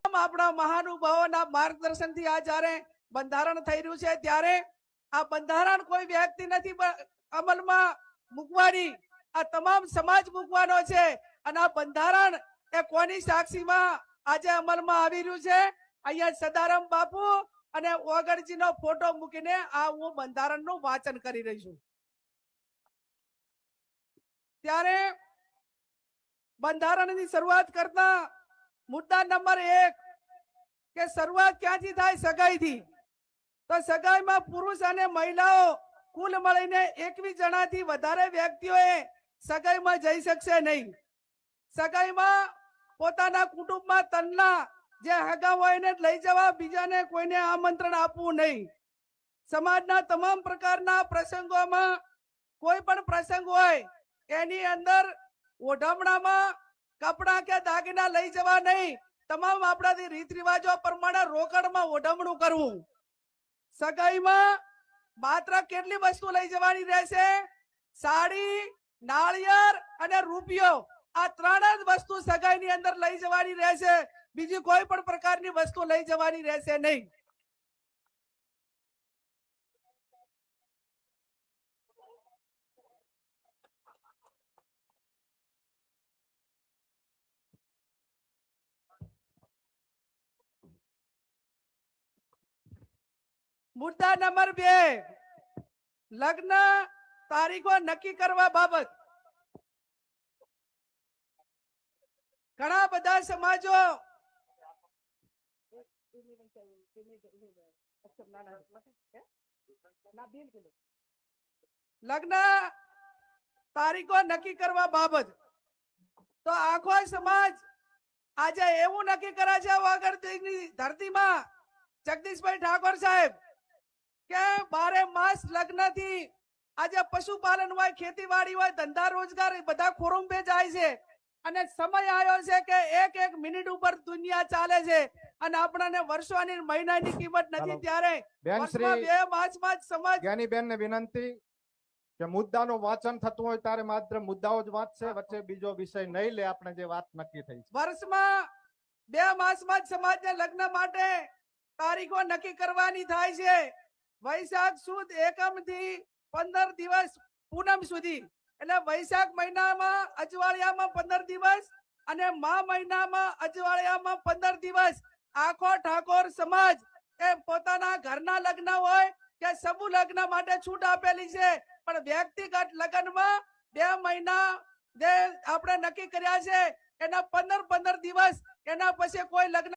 તમામ આપણા મહાનુભાવોના માર્ગદર્શનથી આ જ્યારે બંધારણ થઈ રહ્યું છે ત્યારે આ બંધારણ કોઈ વ્યક્તિ નથી અમલમાં મૂકવાની, આ તમામ સમાજ મૂકવાનો છે અને આ બંધારણ એ કોની સાક્ષીમાં આજે અમલમાં આવી રહ્યું છે? અહીંયા સદારામ બાપુ અને ઓગણજીનો ફોટો મૂકીને આ હું બંધારણનું વાંચન કરી રહી છું। ત્યારે બંધારણની શરૂઆત કરતા મુદ્દા નંબર 1 કે શરૂઆત ક્યાંથી થાય? સગાઈથી। તો સગાઈમાં પુરુષ અને મહિલાઓ કુલ મળીને 21 જણાથી વધારે વ્યક્તિઓએ સગાઈમાં જઈ શકશે નહીં। સગાઈમાં પોતાના કુટુંબમાં તનના જે હગા હોય એને લઈ જવા, બીજાને કોઈને આમંત્રણ આપવું નહીં। સમાજના તમામ પ્રકારના પ્રસંગોમાં કોઈ પણ પ્રસંગ હોય એની અંદર ઓઢમણામાં કપડા કે દાગીના લઈ જવા નહીં। તમામ આપણા રીત રિવાજો પ્રમાણે રોકડમાં ઓઢમણું કરવું। સગાઈમાં માત્ર કેટલી વસ્તુ લઈ જવાની રહેશે? સાડી, નાળિયેર અને રૂપિયો, આ 3 જ વસ્તુ સગાઈની અંદર લઈ જવાની રહેશે। બીજી કોઈ પણ પ્રકારની વસ્તુ લઈ જવાની રહેશે નહીં। મુદ્દા નંબર 2, લગ્ન તારીખો નક્કી કરવા બાબત। ઘણા બધા સમાજો લગ્ન તારીખો નક્કી કરવા બાબત તો આખો સમાજ આજે એવું નક્કી કરે છે વગરની ધરતીમાં જગદીશભાઈ ઠાકોર સાહેબ કે 12 માસ લગ્નથી આજે પશુપાલન હોય, ખેતીવાડી હોય, ધંધા રોજગાર બધા ખોરંભે જાય છે અને સમય આવ્યો છે કે એક મિનિટ ઉપર દુનિયા ચાલે છે અને આપણને વર્ષોની મહિનાની કિંમત નથી। ત્યારે વર્ષમાં 2 માસમાં જ સમાજ જ્ઞાનીબેન ને વિનંતી કે મુદ્દાનું વાંચન થતું હોય ત્યારે માત્ર મુદ્દાઓ જ વાંચશે, વચ્ચે બીજો વિષય નહીં લે। આપણે જે વાત નક્કી થઈ છે વર્ષમાં 2 માસમાં જ સમાજને લગ્ન માટે તારીખો નક્કી કરવાની થાય છે। વૈશાખ સુદ એકમ થી 15 દિવસ પૂનમ સુધી, એટલે વૈશાખ મહિનામાં અજવાળિયામાં 15 દિવસ અને મા મહિનામાં અજવાળિયામાં 15 દિવસ આખો ઠાકોર સમાજ એ પોતાના ઘરના લગ્ન હોય કે સમૂહ લગ્ન માટે છૂટ આપેલી છે, પણ વ્યક્તિગત લગ્નમાં 2 મહિના જે આપણે નક્કી કર્યા છે એના 15 દિવસ, એના પછી કોઈ લગ્ન